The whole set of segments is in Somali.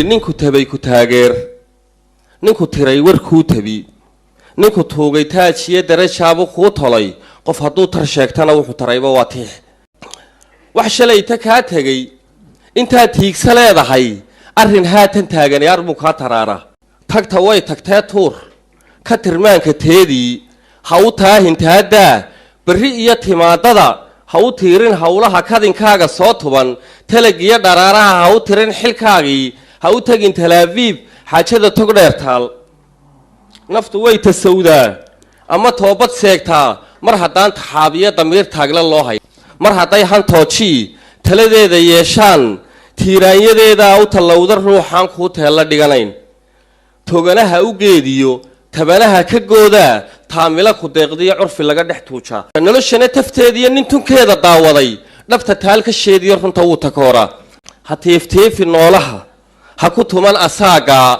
ninku tabay ku taageer ninku tiray war kuu tabi ninku tuugay taajiye darajaabu kuu tolay qof hadduu tar sheegtana wuxuu tarayba waa tiix wax shalayta kaa tegay intaad tiigsa leedahay arrin haatan taaganay arbuu kaa taraara tagta way tagtee tuur ka tirmaanka teedii ha u taahintaaddaa berri iyo timaadada ha u tiirin howlaha kadinkaaga soo tuban talagiyo dharaaraha ha u tirin xilkaagii ha u tagin talaabiib xaajada tog dheer taal naftu way tasawdaa ama toobad seegtaa mar haddaan taxaabiyo damiir taagla loo hay mar hadday hantoojii taladeeda yeeshaan tiiraanyadeedaa u tallowda ruuxaan kuu teella dhiganayn toganaha u geediyo tabanaha ka goodaa taamila ku deeqdiyo curfi laga dhex tuujaa noloshana tafteediyo nin tunkeeda daawaday dhabta taal ka sheediyo runta wuu takooraa ha teefteefi noolaha ha ku tuman asaagaa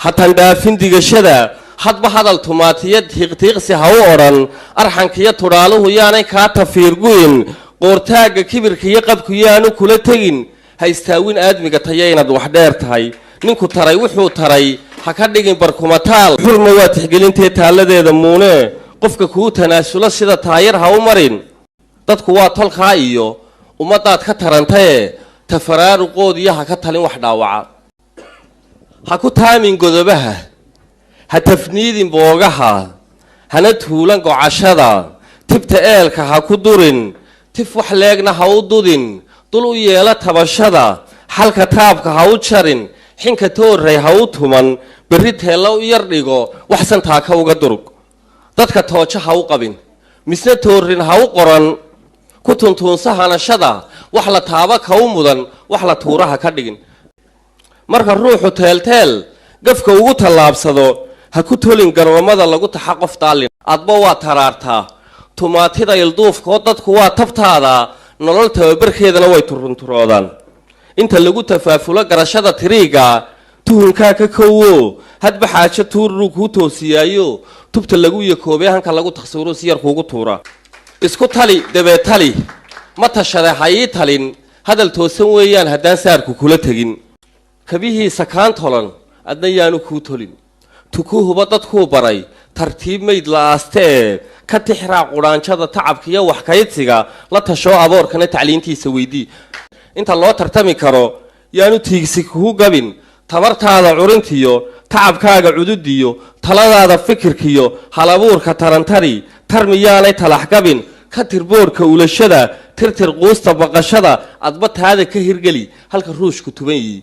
ha tandhaafin digashada hadba hadal tumaatiyo tiiqtiiqsi ha u odhan arxankiyo tudhaaluhu yaanay kaa tafiirguyin qoortaagga kibirkiyo qabku yaanu kula tegin ha istaawin aadmiga taya inaad wax dheer tahay ninku taray wuxuu taray ha ka dhigin barkumataal xurma waa tixgelintee taalladeeda muune qofka kuu tanaasulo sida taayar ha u marin dadku waa tolkaa iyo ummaddaad ka tarantaye tafaraaruqoodiyo ha ka talin wax dhaawaca ha ku taamin godobaha ha tafniidin boogaha hana tuulan gocashada tibta eelka ha ku durin tif wax leegna ha u dudin dul u yeela tabashada xalka taabka ha u jarin xinka toorray ha u tuman berri teella u yar dhigo waxsan taaka uga durug dadka toojo ha u qabin misna toorrin ha u qoran ku tuntuunsa hanashada wax la taaba ka u mudan wax la tuuraha ka dhigin marka ruuxu teelteel gafka ugu tallaabsado ha ku tolin garwamada lagu taxa qof daalin adba waa taraartaa tumaatida ilduufkoo dadku waa tabtaada nolol tababarkeedana way turunturoodaan inta lagu tafaafulo garashada tiriiga tuhunkaa ka kowo hadba xaajo tuurruu kuu toosiyaayo tubta lagu yakoobay hanka lagu taksawiro si yar kuugu tuura isku tali dabeetali ma tashade ha ii talin hadal toosan weeyaan haddaan saarku kula tegin kabihiisa kaan tolan adna yaanu kuu tolin tukuuhuba dadkuu baray tartiib mayd la aastee ka tixraac qudhaanjada tacabkiiyo waxkaydsiga la tashoo aboorkana tacliintiisa weydii inta loo tartami karo yaanu tiigsi kuu gabin tabartaada curintiyo tacabkaaga cududiyo taladaada fikirkiyo halabuurka tarantari tarmiyaanay talax gabin ka tirboorka ulashada tirtir quusta baqashada adba taada ka hirgeli halka ruushku tuban yihi